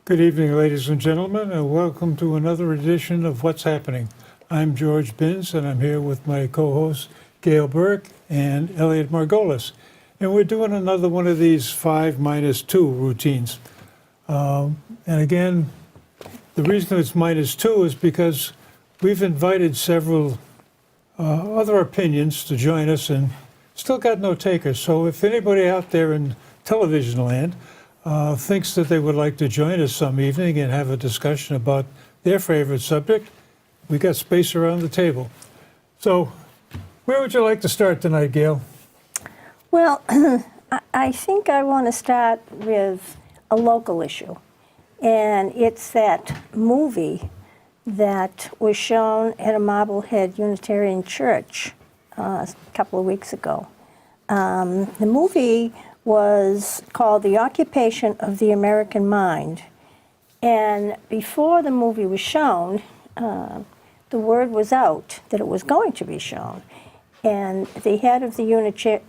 Good evening, ladies and gentlemen, and welcome to another edition of What's Happening. I'm George Binns, and I'm here with my co-hosts, Gail Burke and Elliot Margolis. And we're doing another one of these 5-2 routines. And again, the reason it's -2 is because we've invited several other opinions to join us and still got no takers. So if anybody out there in television land thinks that they would like to join us some evening and have a discussion about their favorite subject, we got space around the table. So where would you like to start tonight, Gail? Well, I think I want to start with a local issue, and it's that movie that was shown at a Marblehead Unitarian Church a couple of weeks ago. The movie was called The Occupation of the American Mind, and before the movie was shown, the word was out that it was going to be shown. And the head of the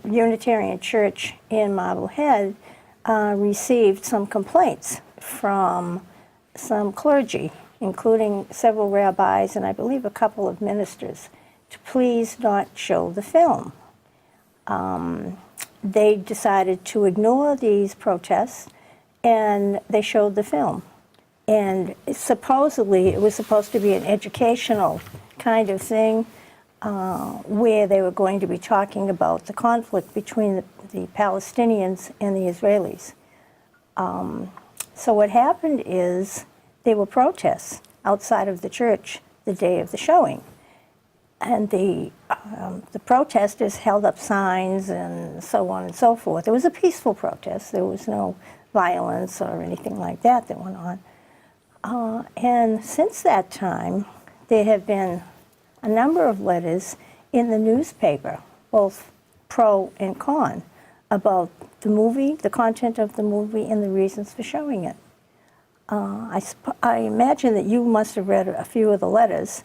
Unitarian Church in Marblehead received some complaints from some clergy, including several rabbis and I believe a couple of ministers, to please not show the film. They decided to ignore these protests, and they showed the film. And supposedly, it was supposed to be an educational kind of thing, where they were going to be talking about the conflict between the Palestinians and the Israelis. So what happened is there were protests outside of the church the day of the showing. And the protesters held up signs and so on and so forth. It was a peaceful protest. There was no violence or anything like that that went on. And since that time, there have been a number of letters in the newspaper, both pro and con, about the movie, the content of the movie, and the reasons for showing it. I imagine that you must have read a few of the letters.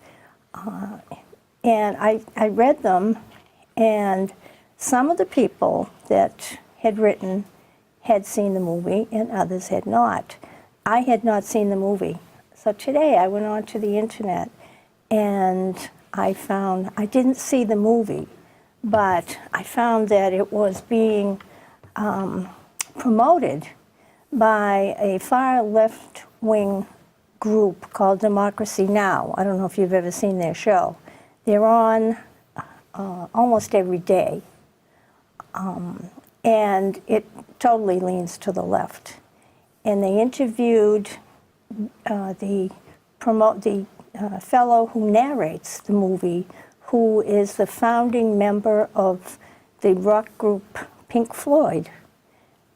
And I read them, and some of the people that had written had seen the movie, and others had not. I had not seen the movie. So today I went onto the internet, and I didn't see the movie, but I found that it was being promoted by a far left-wing group called Democracy Now! I don't know if you've ever seen their show. They're on almost every day, and it totally leans to the left. And they interviewed the fellow who narrates the movie, who is the founding member of the rock group Pink Floyd.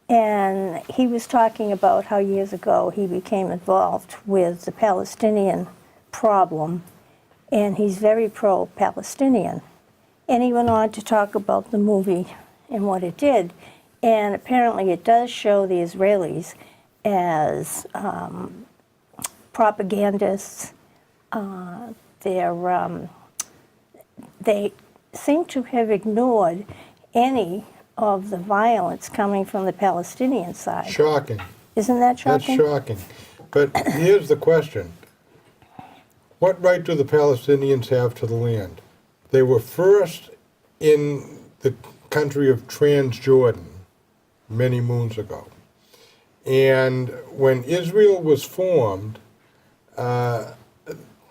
And he was talking about how years ago he became involved with the Palestinian problem, and he's very pro-Palestinian. And he went on to talk about the movie and what it did. And apparently it does show the Israelis as propagandists. They seem to have ignored any of the violence coming from the Palestinian side. Shocking. Isn't that shocking? That's shocking. But here's the question. What right do the Palestinians have to the land? They were first in the country of Transjordan many moons ago. And when Israel was formed,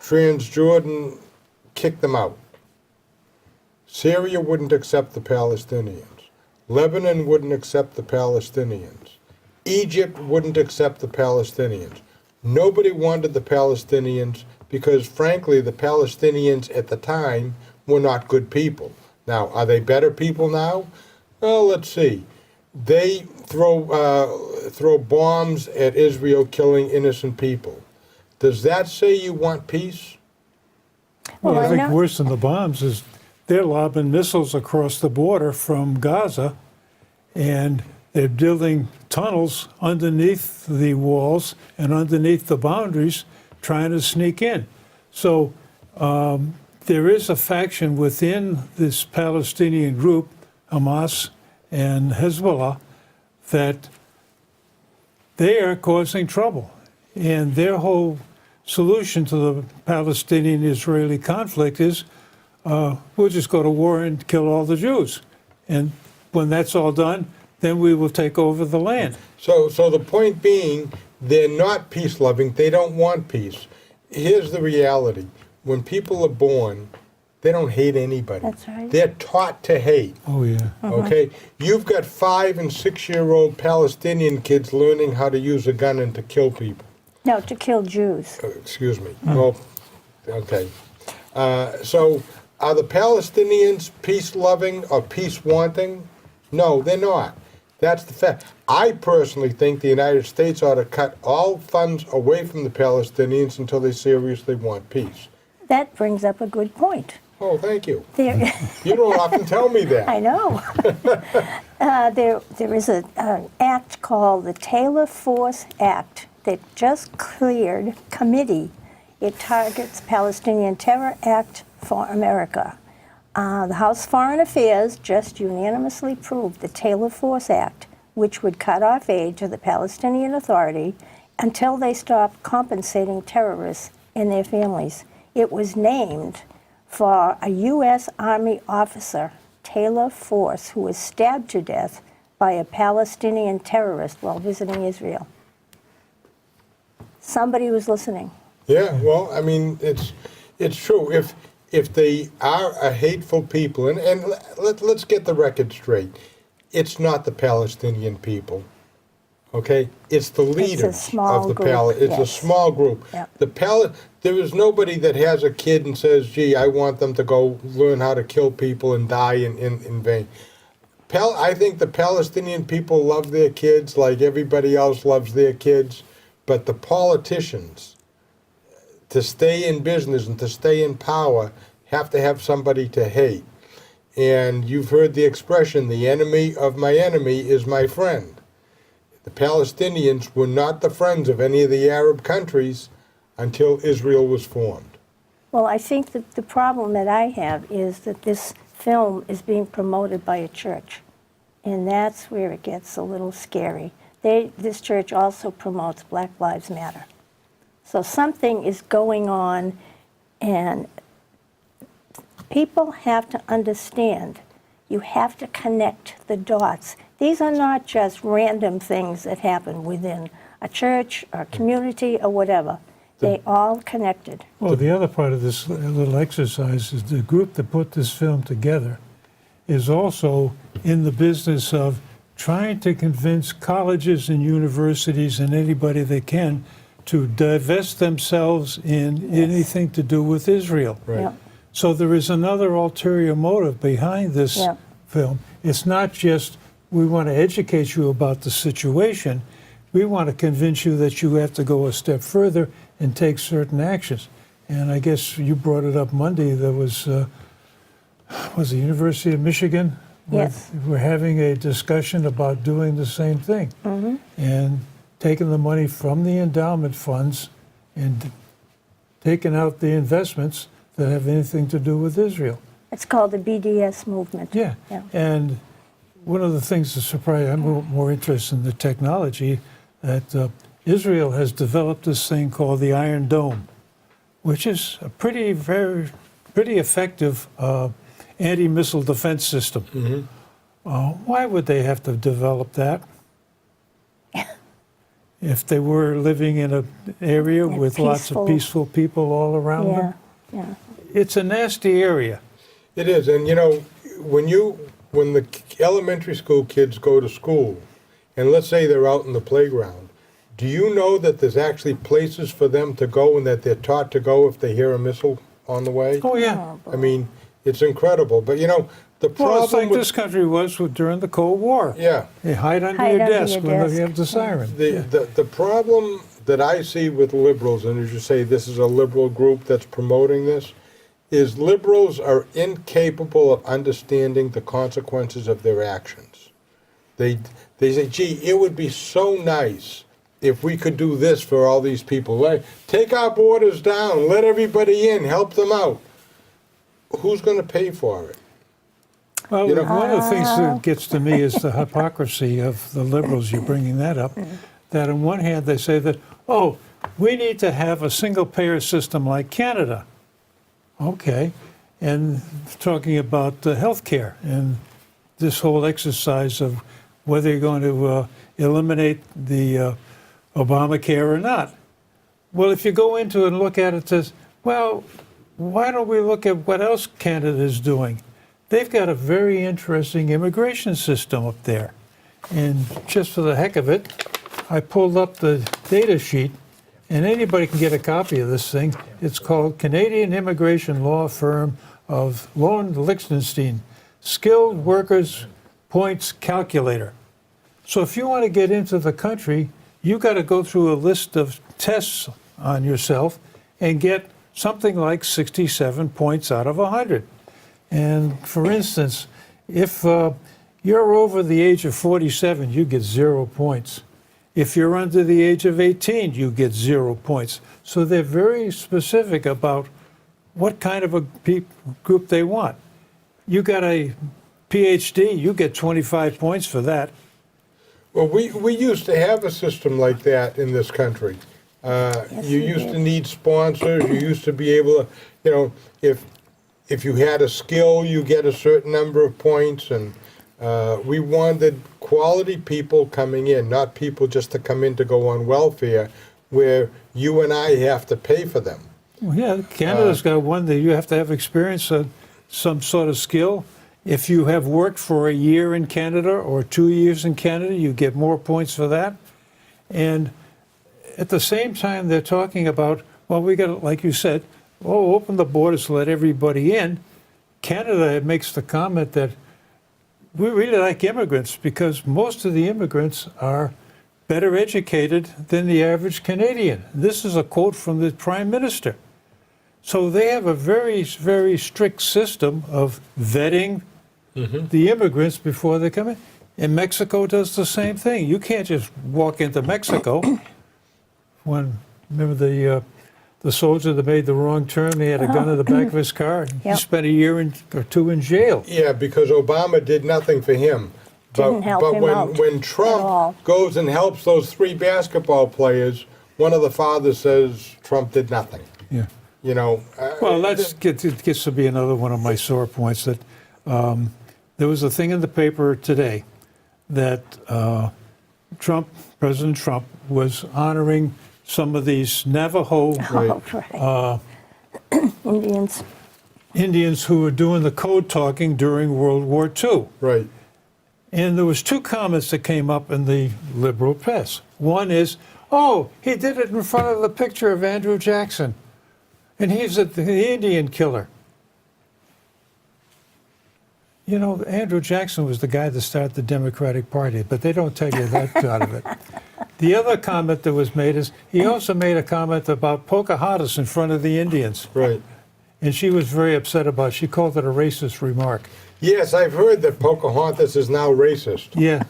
Transjordan kicked them out. Syria wouldn't accept the Palestinians. Lebanon wouldn't accept the Palestinians. Egypt wouldn't accept the Palestinians. Nobody wanted the Palestinians because, frankly, the Palestinians at the time were not good people. Now, are they better people now? Well, let's see. They throw bombs at Israel, killing innocent people. Does that say you want peace? Well, I think worse than the bombs is they're lobbing missiles across the border from Gaza, and they're building tunnels underneath the walls and underneath the boundaries, trying to sneak in. So there is a faction within this Palestinian group, Hamas and Hezbollah, that they are causing trouble. And their whole solution to the Palestinian-Israeli conflict is we'll just go to war and kill all the Jews. And when that's all done, then we will take over the land. So the point being, they're not peace-loving. They don't want peace. Here's the reality. When people are born, they don't hate anybody. That's right. They're taught to hate. Oh, yeah. Okay? You've got 5- and 6-year-old Palestinian kids learning how to use a gun and to kill people. No, to kill Jews. Excuse me. Well, okay. So are the Palestinians peace-loving or peace-wanting? No, they're not. That's the fact. I personally think the United States ought to cut all funds away from the Palestinians until they seriously want peace. That brings up a good point. Oh, thank you. There, You don't often tell me that. I know. There is an act called the Taylor Force Act that just cleared committee. It targets Palestinian Terror Act for America. The House Foreign Affairs just unanimously approved the Taylor Force Act, which would cut off aid to the Palestinian Authority until they stop compensating terrorists and their families. It was named for a U.S. Army officer, Taylor Force, who was stabbed to death by a Palestinian terrorist while visiting Israel. Somebody was listening. Yeah, well, I mean, it's true. If they are a hateful people, and let's get the record straight, it's not the Palestinian people, okay? It's the leaders small of the group, It's a yes. small group. Yep. There is nobody that has a kid and says, gee, I want them to go learn how to kill people and die in vain. I think the Palestinian people love their kids like everybody else loves their kids, but the politicians, to stay in business and to stay in power, have to have somebody to hate. And you've heard the expression, the enemy of my enemy is my friend. The Palestinians were not the friends of any of the Arab countries until Israel was formed. Well, I think that the problem that I have is that this film is being promoted by a church, and that's where it gets a little scary. This church also promotes Black Lives Matter. So something is going on, and people have to understand. You have to connect the dots. These are not just random things that happen within a church or community or whatever. They all connected. Well, the other part of this little exercise is the group that put this film together is also in the business of trying to convince colleges and universities and anybody they can to divest themselves in anything to do with Israel. Right. Yeah. So there is another ulterior motive behind this film. It's not just we want to educate you about the situation. We want to convince you that you have to go a step further and take certain actions. And I guess you brought it up Monday. There was the University of Michigan. Yes. We're having a discussion about doing the same thing and taking the money from the endowment funds and taking out the investments that have anything to do with Israel. It's called the BDS movement. Yeah. And one of the things that surprised, I'm more interested in the technology, that Israel has developed this thing called the Iron Dome, which is a pretty effective anti-missile defense system. Why would they have to develop that? If they were living in an area with lots of peaceful people all around them? Yeah. It's a nasty area. It is, and you know, when the elementary school kids go to school, and let's say they're out in the playground, do you know that there's actually places for them to go and that they're taught to go if they hear a missile on the way? Oh, yeah. I mean, it's incredible. But you know, the problem Well, it's like with this country was during the Cold War. yeah, They hide under Hide your under desk your when desk. you have the siren. the problem that I see with liberals, and as you say, this is a liberal group that's promoting this, is liberals are incapable of understanding the consequences of their actions. They say, gee, it would be so nice if we could do this for all these people. Take our borders down, let everybody in, help them out. Who's going to pay for it? Well, You know- one of the things that gets to me is the hypocrisy of the liberals. You're bringing that up. That on one hand they say that, oh, we need to have a single-payer system like Canada. Okay. And talking about health care and this whole exercise of whether you're going to eliminate the Obamacare or not. Well, if you go into it and look at it, it says, well, why don't we look at what else Canada is doing? They've got a very interesting immigration system up there. And just for the heck of it, I pulled up the data sheet, and anybody can get a copy of this thing. It's called Canadian Immigration Law Firm of Lone Liechtenstein, Skilled Workers Points Calculator. So if you want to get into the country, you got to go through a list of tests on yourself and get something like 67 points out of 100. And for instance, if you're over the age of 47, you get 0 points. If you're under the age of 18, you get 0 points. So they're very specific about what kind of a group they want. You got a PhD, you get 25 points for that. Well, we used to have a system like that in this country. You used to need sponsors. You used to be able to, if you had a skill, you get a certain number of points. And we wanted quality people coming in, not people just to come in to go on welfare, where you and I have to pay for them. Well, yeah, Canada's got one that you have to have experience, some sort of skill. If you have worked for a year in Canada or 2 years in Canada, you get more points for that. And at the same time, they're talking about, well, we got, like you said, open the borders to let everybody in. Canada makes the comment that we really like immigrants because most of the immigrants are better educated than the average Canadian. This is a quote from the Prime Minister. So they have a very, very strict system of vetting the immigrants before they come in. And Mexico does the same thing. You can't just walk into Mexico. Remember the soldier that made the wrong turn? He had a gun in the back of his car. He spent a year or two in jail. Yeah, because Obama did nothing for him. Didn't help him out when at Trump all. goes and helps those 3 basketball players, one of the fathers says Trump did nothing. Yeah. Well, It gets to be another one of my sore points that there was a thing in the paper today that President Trump was honoring some of these Navajo Right. Indians who were doing the code talking during World War II. Right. And there was 2 comments that came up in the liberal press. One is, oh, he did it in front of the picture of Andrew Jackson. And he's the Indian killer. Andrew Jackson was the guy that started the Democratic Party, but they don't tell you that out of it. The other comment that was made is he also made a comment about Pocahontas in front of the Indians. Right. And she was very upset about it. She called it a racist remark. Yes, I've heard that Pocahontas is now racist. Yeah.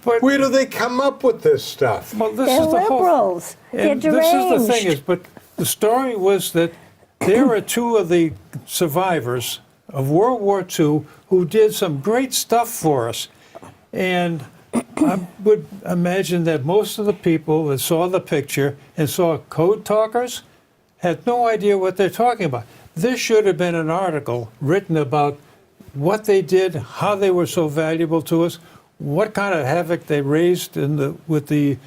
But Where do they come up with this stuff? well, this They're is the whole. liberals. They're And this is the thing deranged. but the story was that there are 2 of the survivors of World War II who did some great stuff for us. And I would imagine that most of the people that saw the picture and saw code talkers had no idea what they're talking about. This should have been an article written about what they did, how they were so valuable to us, what kind of havoc they raised with the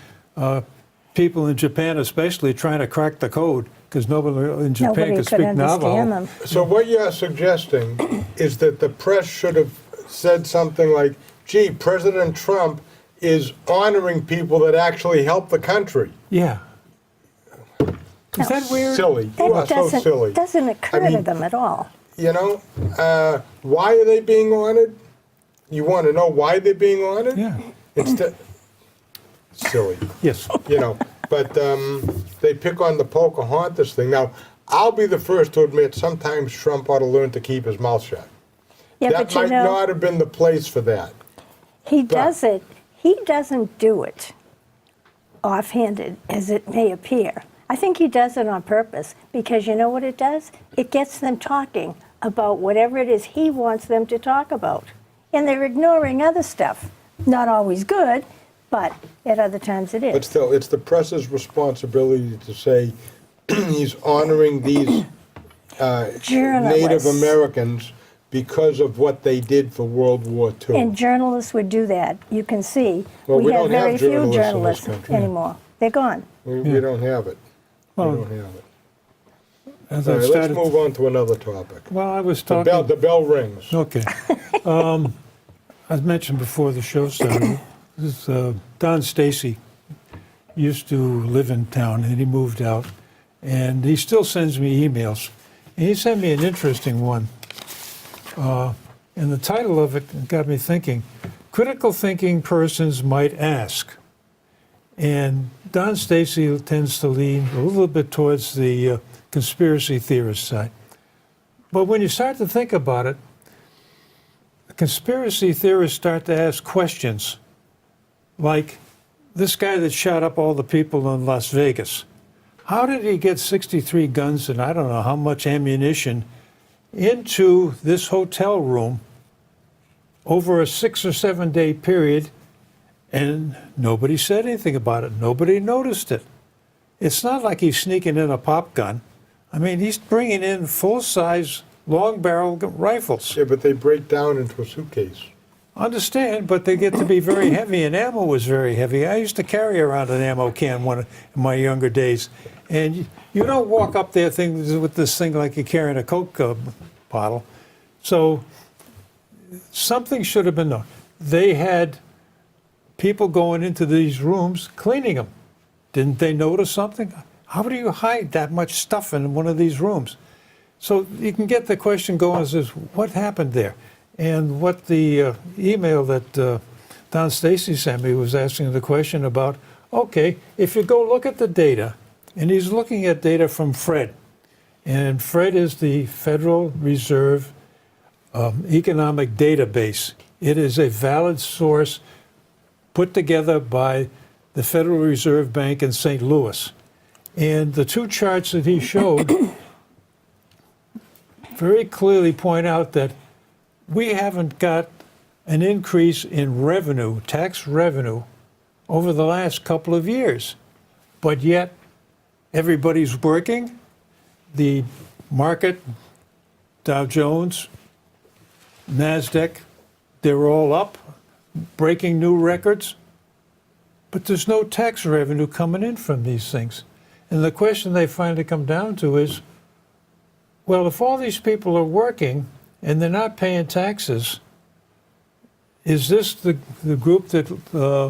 people in Japan, especially trying to crack the code, because nobody in Japan Nobody could could speak understand Navajo. them. So what you're suggesting is that the press should have said something like, gee, President Trump is honoring people that actually help the country. Yeah. Is that weird? Silly. You are That so silly. doesn't occur I to mean- them at all. Why are they being honored? You want to know why they're being honored? Yeah. Silly. Yes. But they pick on the Pocahontas thing. Now, I'll be the first to admit sometimes Trump ought to learn to keep his mouth shut. Yeah, That but might not have been the place for that. he does it. He doesn't do it offhanded as it may appear. I think he does it on purpose because you know what it does? It gets them talking about whatever it is he wants them to talk about. And they're ignoring other stuff. Not always good, but at other times it But is. still, it's the press's responsibility to say he's honoring these Native Journalists. Americans because of what they did for World War II. And journalists would do that. You can see, Well, we have don't have very few journalists in this journalists country. anymore. They're gone. We don't have it. Well, We don't have it. As All I've right, let's started, move on to another topic. well, I was The talking. bell rings. Okay. As mentioned before the show started, this, Don Stacy used to live in town, and he moved out, and he still sends me emails. And he sent me an interesting one, and the title of it got me thinking. Critical thinking persons might ask, and Don Stacy tends to lean a little bit towards the conspiracy theorist side. But when you start to think about it, conspiracy theorists start to ask questions like this guy that shot up all the people in Las Vegas. How did he get 63 guns and I don't know how much ammunition into this hotel room over a 6 or 7 day period? And nobody said anything about it. Nobody noticed it. It's not like he's sneaking in a pop gun. I mean, he's bringing in full-size, long-barrel rifles. Yeah, but they break down into a suitcase. Understand, but they get to be very heavy, and ammo was very heavy. I used to carry around an ammo can in my younger days, and you don't walk up there with this thing like you're carrying a Coke bottle. So something should have been done. They had people going into these rooms cleaning them. Didn't they notice something? How do you hide that much stuff in one of these rooms? So you can get the question going as what happened there? And what the email that Don Stacy sent me was asking the question about, okay, if you go look at the data, and he's looking at data from Fred, and Fred is the Federal Reserve Economic Database. It is a valid source put together by the Federal Reserve Bank in St. Louis. And the two charts that he showed very clearly point out that we haven't got an increase in revenue, tax revenue, over the last couple of years. But yet, everybody's working. The market, Dow Jones, NASDAQ, they're all up, breaking new records. But there's no tax revenue coming in from these things. And the question they finally come down to is, well, if all these people are working and they're not paying taxes, is this the group that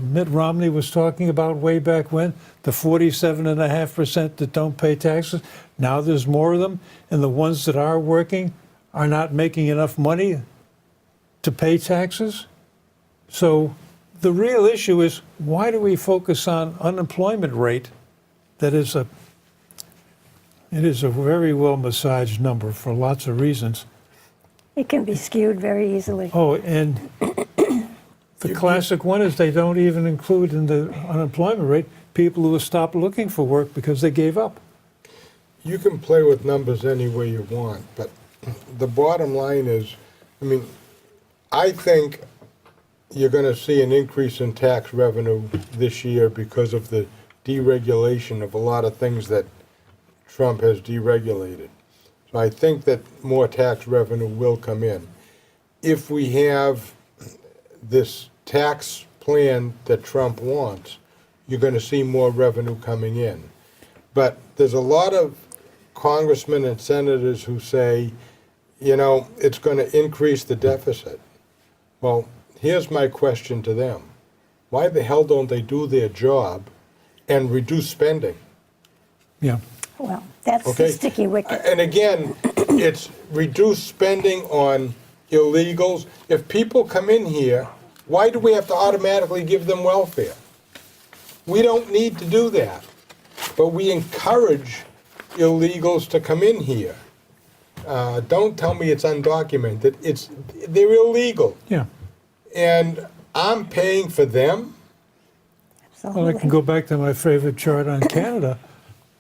Mitt Romney was talking about way back when, the 47.5% that don't pay taxes? Now there's more of them, and the ones that are working are not making enough money to pay taxes? So the real issue is, why do we focus on unemployment rate that is a very well massaged number for lots of reasons? It can be skewed very easily. Oh, and the classic one is they don't even include in the unemployment rate people who have stopped looking for work because they gave up. You can play with numbers any way you want, but the bottom line is, I mean, I think you're going to see an increase in tax revenue this year because of the deregulation of a lot of things that Trump has deregulated. So I think that more tax revenue will come in. If we have this tax plan that Trump wants, you're going to see more revenue coming in. But there's a lot of congressmen and senators who say, you know, it's going to increase the deficit. Well, here's my question to them. Why the hell don't they do their job and reduce spending? Yeah. Well, that's Okay? the sticky wicket. And again, it's reduce spending on illegals. If people come in here, why do we have to automatically give them welfare? We don't need to do that. But we encourage illegals to come in here. Don't tell me it's undocumented. They're illegal. Yeah. And I'm paying for them. Well, I Absolutely. can go back to my favorite chart on Canada.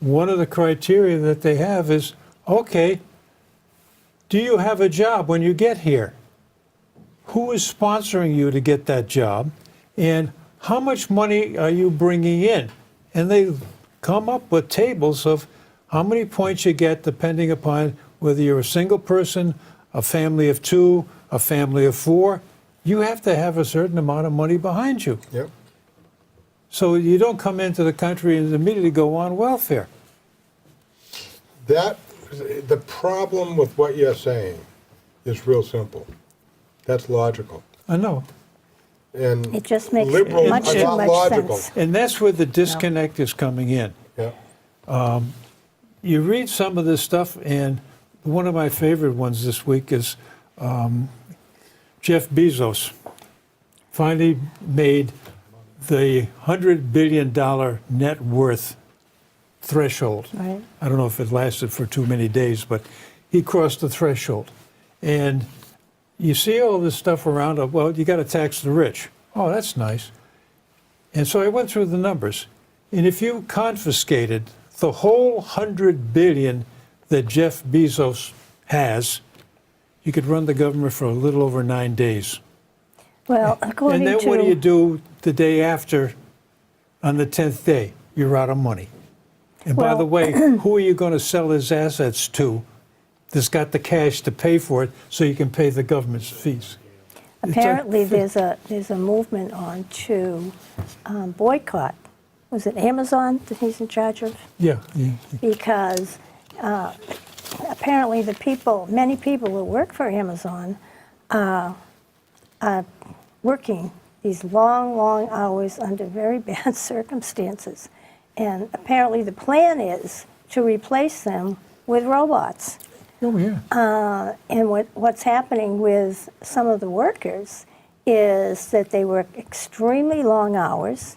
One of the criteria that they have is, okay, do you have a job when you get here? Who is sponsoring you to get that job? And how much money are you bringing in? And they come up with tables of how many points you get depending upon whether you're a single person, a family of 2, a family of 4. You have to have a certain amount of money behind you. Yep. So you don't come into the country and immediately go on welfare. The problem with what you're saying is real simple. That's logical. I know. And It just makes liberals much are too not much logical. sense. And that's where the disconnect is coming in. Yeah. You read some of this stuff, and one of my favorite ones this week is Jeff Bezos finally made the $100 billion net worth threshold. Right. I don't know if it lasted for too many days, but he crossed the threshold. And you see all this stuff around of, well, you got to tax the rich. Oh, that's nice. And so I went through the numbers. And if you confiscated the whole $100 billion that Jeff Bezos has, you could run the government for a little over 9 days. Well, according And then to what do you do the day after, on the 10th day? You're out of money. And by Well- the way, who are you going to sell his assets to that's got the cash to pay for it so you can pay the government's fees? apparently there's a movement on to boycott. Was it Amazon that he's in charge of? Yeah. Because apparently many people who work for Amazon are working these long, long hours under very bad circumstances. And apparently the plan is to replace them with robots. Oh, yeah. And what's happening with some of the workers is that they work extremely long hours.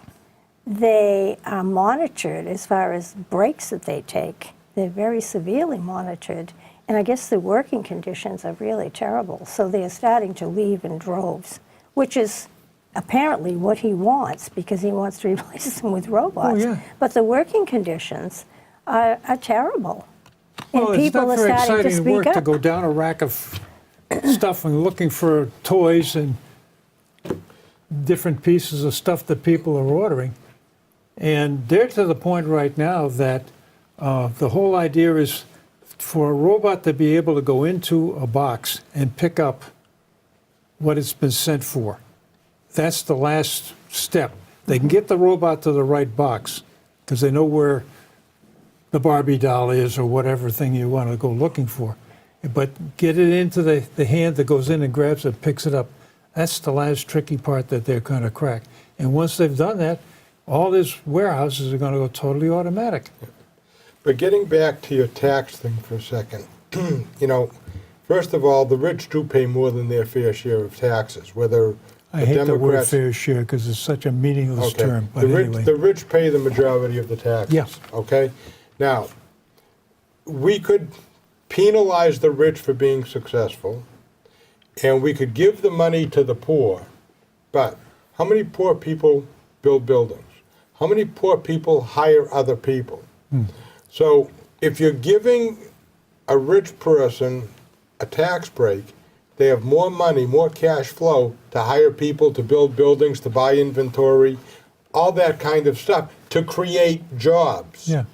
They are monitored as far as breaks that they take. They're very severely monitored. And I guess the working conditions are really terrible. So they're starting to leave in droves, which is apparently what he wants, because he wants to replace them with robots. Oh, yeah. But the working conditions are terrible. And Well, it's people not are very starting to exciting speak work up. to go down a rack of stuff and looking for toys and different pieces of stuff that people are ordering. And they're to the point right now that the whole idea is for a robot to be able to go into a box and pick up what it's been sent for. That's the last step. They can get the robot to the right box because they know where the Barbie doll is or whatever thing you want to go looking for. But get it into the hand that goes in and grabs it, picks it up. That's the last tricky part that they're going to crack. And once they've done that, all these warehouses are going to go totally automatic. But getting back to your tax thing for a second, first of all, the rich do pay more than their fair share of taxes, whether I the hate the word Democrats. fair share because it's such a meaningless Okay. term. But the anyway, rich pay the majority of the taxes. Yeah. Okay? Now, we could penalize the rich for being successful, and we could give the money to the poor, but how many poor people build buildings? How many poor people hire other people? So if you're giving a rich person a tax break, they have more money, more cash flow to hire people, to build buildings, to buy inventory, all that kind of stuff, to create jobs. yeah.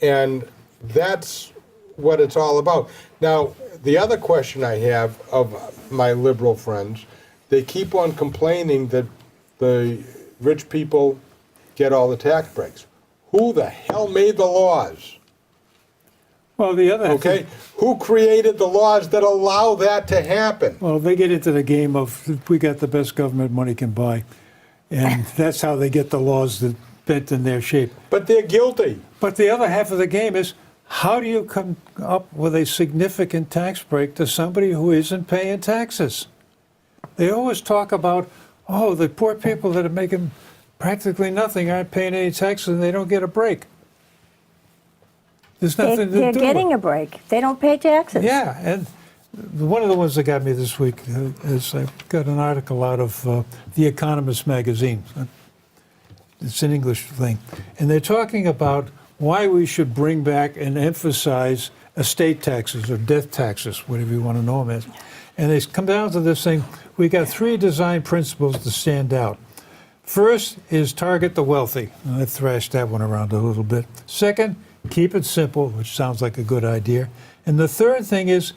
And that's what it's all about. Now, the other question I have of my liberal friends, they keep on complaining that the rich people get all the tax breaks. Who the hell made the laws? Well, the other Okay? Who created the laws that allow that to happen? Well, they get into the game of we got the best government money can buy, and that's how they get the laws that bent in their shape. But they're guilty. But the other half of the game is how do you come up with a significant tax break to somebody who isn't paying taxes? They always talk about, oh, the poor people that are making practically nothing aren't paying any taxes and they don't get a break. There's nothing to do They're with getting it. a break. They don't pay taxes. Yeah, and one of the ones that got me this week is I got an article out of The Economist magazine. It's an English thing. And they're talking about why we should bring back and emphasize estate taxes or death taxes, whatever you want to know them as. And they come down to this thing, we got 3 design principles to stand out. First is target the wealthy. I thrashed that one around a little bit. Second, keep it simple, which sounds like a good idea. And the third thing is,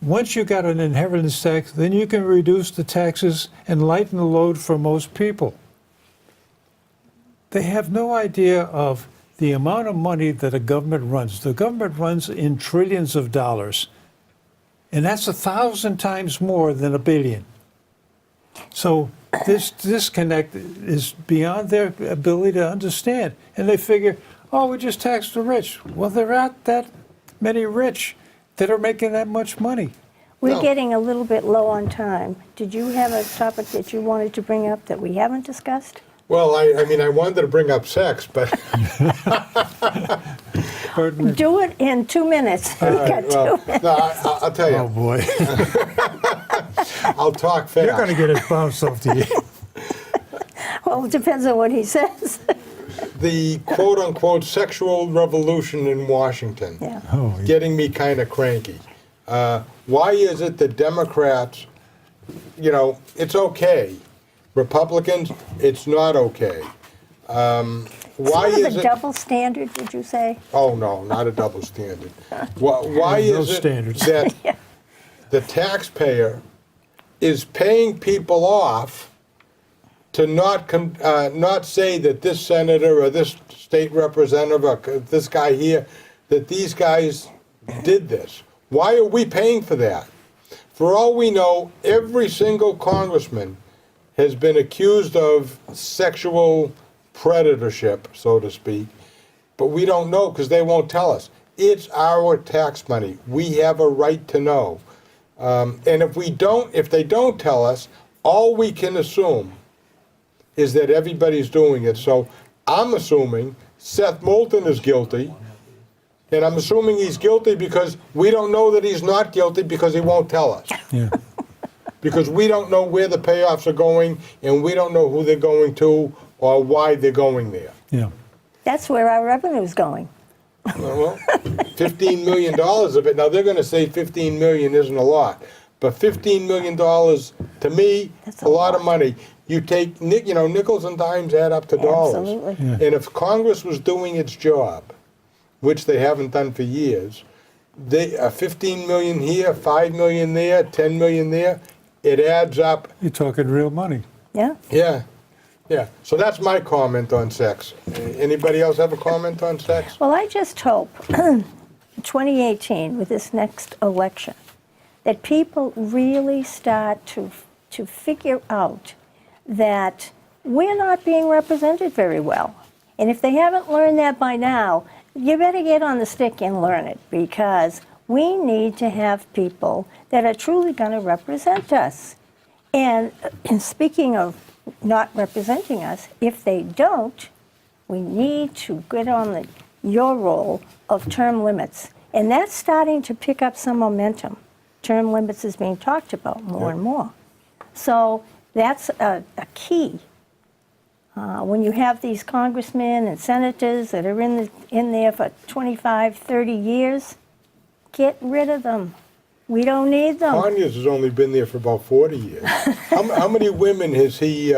once you got an inheritance tax, then you can reduce the taxes and lighten the load for most people. They have no idea of the amount of money that a government runs. The government runs in trillions of dollars, and that's 1,000 times more than $1 billion. So this disconnect is beyond their ability to understand. And they figure, oh, we just tax the rich. Well, there aren't that many rich that are making that much money. We're No. getting a little bit low on time. Did you have a topic that you wanted to bring up that we haven't discussed? Well, I mean, I wanted to bring up sex, but Pardon me? Do it in 2 minutes. all We right, got 2 well, minutes. no, I'll tell Oh, you, boy. I'll talk fast. You're going to get it bounced off to you. Well, it depends on what he says. The quote-unquote sexual revolution in Washington. Yeah. Oh, yeah. Getting me kind of cranky. Why is it that Democrats, it's okay. Republicans, it's not okay. Why Sort of is a it? double standard, did you say? Oh, no, not a double standard. Why There's no is it standards. that Yeah. the taxpayer is paying people off to not say that this senator or this state representative or this guy here, that these guys did this? Why are we paying for that? For all we know, every single congressman has been accused of sexual predatorship, so to speak, but we don't know because they won't tell us. It's our tax money. We have a right to know. And if they don't tell us, all we can assume is that everybody's doing it. So I'm assuming Seth Moulton is guilty, and I'm assuming he's guilty because we don't know that he's not guilty because he won't tell us. Yeah. Because we don't know where the payoffs are going, and we don't know who they're going to or why they're going there. Yeah. That's where our revenue's going. Well, $15 million of it. Now, they're going to say $15 million isn't a lot, but $15 million, to me, That's a lot of money. You take, nickels and dimes add up to dollars. Absolutely. Yeah. And if Congress was doing its job, which they haven't done for years, 15 million here, 5 million there, 10 million there, it adds up. You're talking real money. Yeah? Yeah, yeah. So that's my comment on sex. Anybody else have a comment on sex? Well, I just hope 2018, with this next election, that people really start to figure out that we're not being represented very well. And if they haven't learned that by now, you better get on the stick and learn it, because we need to have people that are truly going to represent us. And speaking of not representing us, if they don't, we need to get on your role of term limits. And that's starting to pick up some momentum. Term limits is being talked about more and more. So that's a key. When you have these congressmen and senators that are in there for 25, 30 years, get rid of them. We don't need them. Conyers has only been there for about 40 years. How many women has he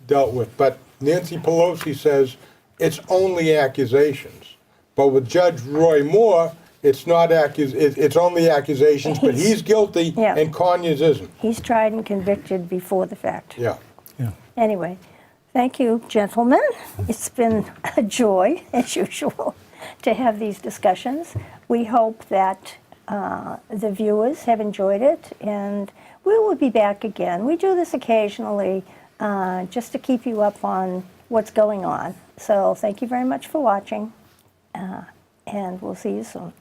dealt with? But Nancy Pelosi says it's only accusations. But with Judge Roy Moore, it's not it's only accusations, but he's guilty, Yeah. and Conyers isn't. He's tried and convicted before the fact. Yeah. Yeah. Anyway, thank you, gentlemen. It's been a joy, as usual, to have these discussions. We hope that the viewers have enjoyed it, and we will be back again. We do this occasionally just to keep you up on what's going on. So thank you very much for watching, and we'll see you soon.